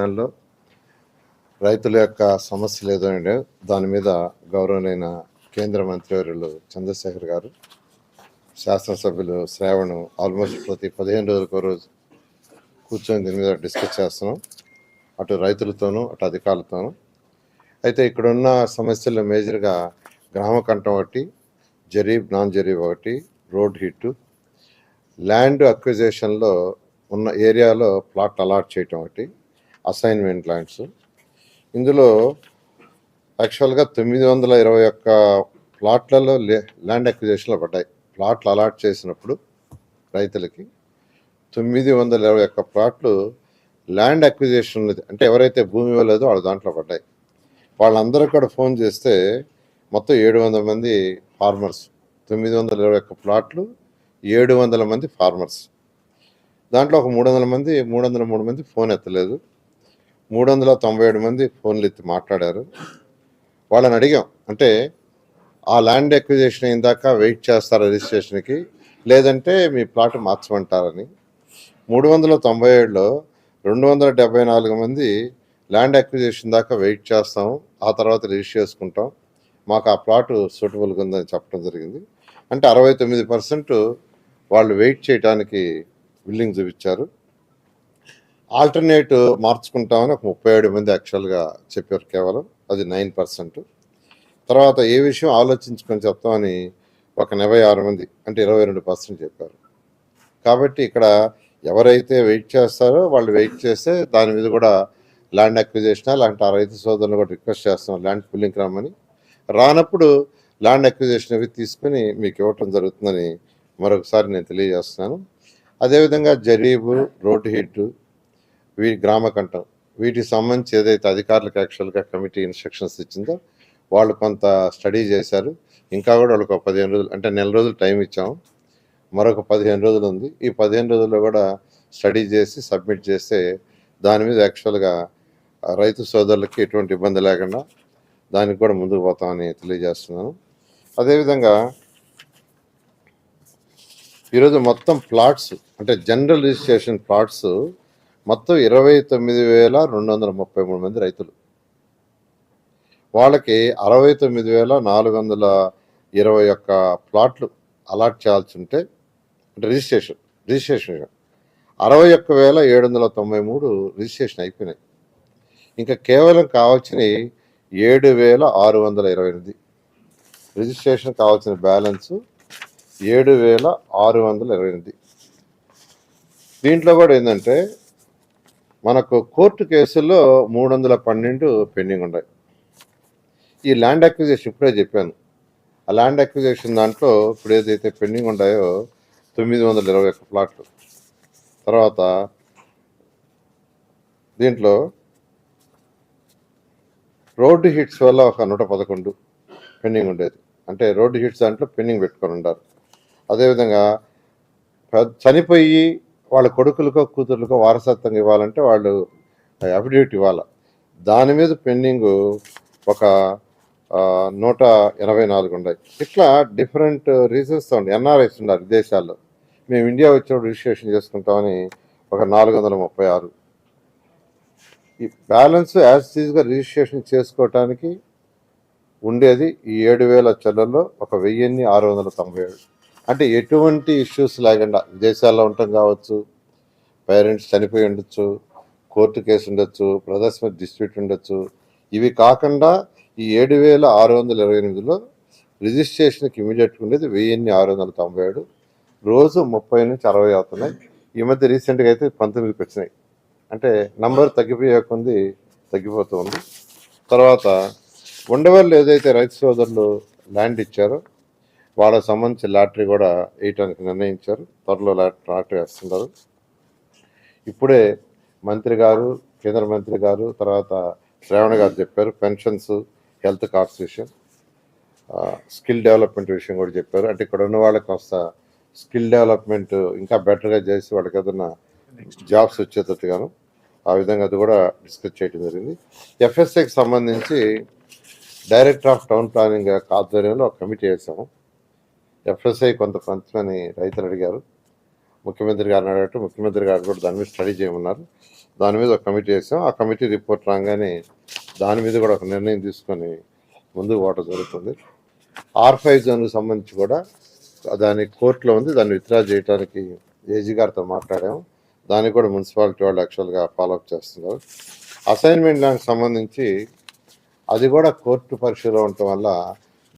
లో రైతుల యొక్క సమస్యలు ఏదో దాని మీద గౌరవనీయ కేంద్ర మంత్రివర్యులు చంద్రశేఖర్ గారు, శాసనసభ్యులు శ్రావణ్ ఆల్మోస్ట్ ప్రతి 15 రోజులకు రోజు కూర్చొని దీని మీద డిస్కస్ చేస్తున్నాం, అటు రైతులతోనూ అటు అధికారులతోనూ. అయితే ఇక్కడున్న సమస్యలు మేజర్గా గ్రామ కంఠం ఒకటి, జరీబ్ నాన్ జరీబ్ ఒకటి, రోడ్ హిట్, ల్యాండ్ అక్విజేషన్లో ఉన్న ఏరియాలో ప్లాట్ అలాట్ చేయటం ఒకటి, అసైన్మెంట్ ల్యాండ్స్. ఇందులో యాక్చువల్గా 921 ప్లాట్లలో ల్యాండ్ అక్విజేషన్లో పడ్డాయి. ప్లాట్లు అలాట్ చేసినప్పుడు రైతులకి 921 ప్లాట్లు ల్యాండ్ అక్విజేషన్ ఉన్నది, అంటే ఎవరైతే భూమి ఇవ్వలేదో వాళ్ళ దాంట్లో పడ్డాయి. వాళ్ళందరూ కూడా ఫోన్ చేస్తే మొత్తం 700 మంది ఫార్మర్స్, 921 ప్లాట్లు, 700 మంది ఫార్మర్స్. దాంట్లో ఒక 303 మంది ఫోన్ ఎత్తలేదు, 397 మంది ఫోన్లు ఎత్తి మాట్లాడారు. వాళ్ళని అడిగాం, అంటే ఆ ల్యాండ్ ఎక్విజిషన్ అయిన దాకా వెయిట్ చేస్తారా రిజిస్ట్రేషన్కి, లేదంటే మీ ప్లాట్ మార్చమంటారని. 397లో 274 మంది ల్యాండ్ ఎక్విజిషన్ దాకా వెయిట్ చేస్తాం, ఆ తర్వాత రిజిస్టర్ చేసుకుంటాం, మాకు ఆ ప్లాట్ సూటబుల్గా ఉందని చెప్పడం జరిగింది. అంటే 69% వాళ్ళు వెయిట్ చేయడానికి విల్లింగ్ చూపించారు. ఆల్టర్నేట్ మార్చుకుంటామని ఒక 37 మంది యాక్చువల్గా చెప్పారు, కేవలం అది 9%. తర్వాత ఏ విషయం ఆలోచించుకొని చెప్తామని ఒక 86 మంది, అంటే 22% చెప్పారు. కాబట్టి ఇక్కడ ఎవరైతే వెయిట్ చేస్తారో వాళ్ళు వెయిట్ చేస్తే దాని మీద కూడా ల్యాండ్ అక్విజిషన్, అలాంటి ఆ రైతు సోదరులు కూడా రిక్వెస్ట్ చేస్తున్నాం ల్యాండ్ పుల్లింగ్కి రమ్మని. రానప్పుడు ల్యాండ్ అక్విజిషన్ అవి తీసుకుని మీకు ఇవ్వటం జరుగుతుందని మరొకసారి నేను తెలియజేస్తున్నాను. అదేవిధంగా జరీబు, రోడ్డు హిట్, గ్రామ కంఠం, వీటికి సంబంధించి ఏదైతే అధికారులకు యాక్చువల్గా కమిటీ ఇన్స్ట్రక్షన్స్ ఇచ్చిందో వాళ్ళు కొంత స్టడీ చేశారు. ఇంకా కూడా వాళ్ళకి ఒక 15 రోజులు, అంటే నెల రోజులు టైం ఇచ్చాము, మరొక 15 రోజులు ఉంది. ఈ 15 రోజుల్లో కూడా స్టడీ చేసి సబ్మిట్ చేస్తే దాని మీద యాక్చువల్గా రైతు సోదరులకి ఎటువంటి ఇబ్బంది లేకుండా దానికి కూడా ముందుకు పోతామని తెలియజేస్తున్నాను. అదేవిధంగా ఈరోజు మొత్తం ప్లాట్స్, అంటే జనరల్ రిజిస్ట్రేషన్ ప్లాట్స్ మొత్తం 29,233 మంది రైతులు. వాళ్ళకి 69,421 ప్లాట్లు అలాట్ చేయాల్సి ఉంటే, అంటే రిజిస్ట్రేషన్ 61,793 రిజిస్ట్రేషన్ అయిపోయినాయి. ఇంకా కేవలం కావాల్సినవి 7,628. రిజిస్ట్రేషన్ కావాల్సిన బ్యాలెన్స్ 7,628. దీంట్లో కూడా ఏంటంటే మనకు కోర్టు కేసుల్లో 312 పెండింగ్ ఉన్నాయి. ఈ ల్యాండ్ అక్విజిషన్ ఇప్పుడే చెప్పాను, ఆ ల్యాండ్ అక్విజిషన్ దాంట్లో ఇప్పుడు ఏదైతే పెండింగ్ ఉన్నాయో 921 ప్లాట్లు. తర్వాత దీంట్లో రోడ్డు హిట్స్ వల్ల ఒక 111 పెండింగ్ ఉండేది, అంటే రోడ్డు హిట్స్ దాంట్లో పెండింగ్ పెట్టుకొని ఉంటారు. అదేవిధంగా చనిపోయి వాళ్ళ కొడుకులకో కూతుర్లకో వారసత్వంగా ఇవ్వాలంటే వాళ్ళు అఫిడవిట్ ఇవ్వాలి, దాని మీద పెండింగ్ ఒక 184 ఉన్నాయి. ఇట్లా డిఫరెంట్ రీజన్స్ ఉండి ఎన్ఆర్ఐస్ ఉన్నారు విదేశాల్లో, మేము ఇండియా వచ్చినప్పుడు రిజిస్ట్రేషన్ చేసుకుంటామని ఒక 436. ఈ బ్యాలెన్స్ యాజ్ ఈజ్గా రిజిస్ట్రేషన్ చేసుకోవటానికి ఉండేది ఈ 7,000 చెల్లల్లో ఒక 1,697. అంటే ఎటువంటి ఇష్యూస్ లేకుండా విదేశాల్లో ఉండటం కావచ్చు, పేరెంట్స్ చనిపోయి ఉండొచ్చు, కోర్టు కేసు ఉండొచ్చు, బ్రదర్స్ మీద డిస్ప్యూట్ ఉండొచ్చు, ఇవి కాకుండా ఈ 7,628లో రిజిస్ట్రేషన్కి ఇమీడియట్గా ఉండేది 1,697. రోజు 30 నుంచి 60 అవుతున్నాయి. ఈ మధ్య రీసెంట్గా అయితే 19కి వచ్చినాయి, అంటే నంబర్ తగ్గిపోతూ ఉంది. తర్వాత ఉండవల్లి ఏదైతే రైతు సోదరులు ల్యాండ్ ఇచ్చారో వాళ్ళకి సంబంధించి లాటరీ కూడా వేయటానికి నిర్ణయించారు. త్వరలో లాటరీ వేస్తున్నారు. ఇప్పుడే మంత్రి గారు, కేంద్ర మంత్రి గారు, తర్వాత శ్రావణ్ గారు చెప్పారు పెన్షన్స్, హెల్త్ కార్డ్స్ విషయం, స్కిల్ డెవలప్మెంట్ విషయం కూడా చెప్పారు. అంటే ఇక్కడ ఉన్న వాళ్ళకి కాస్త స్కిల్ డెవలప్మెంట్ ఇంకా బెటర్గా చేసి వాళ్ళకి ఏదైనా జాబ్స్ వచ్చేటట్టుగాను ఆ విధంగా అది కూడా డిస్కస్ చేయడం జరిగింది. ఎఫ్ఎస్ఐకి సంబంధించి డైరెక్టర్ ఆఫ్ టౌన్ ప్లానింగ్ ఆధ్వర్యంలో ఒక కమిటీ వేసాము. ఎఫ్ఎస్ఐ కొంత పంచమని రైతులు అడిగారు, ముఖ్యమంత్రి గారిని అడగట్టు, ముఖ్యమంత్రి గారు కూడా దాని మీద స్టడీ చేయమన్నారు. దాని మీద ఒక కమిటీ వేసాం. ఆ కమిటీ రిపోర్ట్ రాగానే దాని మీద కూడా ఒక నిర్ణయం తీసుకొని ముందుకు పోవటం జరుగుతుంది. R5 జోన్కి సంబంధించి కూడా దాని కోర్టులో ఉంది. దాన్ని విత్డ్రా చేయడానికి ఏజీ గారితో మాట్లాడాము. దానికి కూడా మున్సిపాలిటీ వాళ్ళు యాక్చువల్గా ఫాలోఅప్ చేస్తున్నారు. అసైన్మెంట్ ల్యాండ్కి సంబంధించి అది కూడా కోర్టు పరీక్షలో ఉండటం వల్ల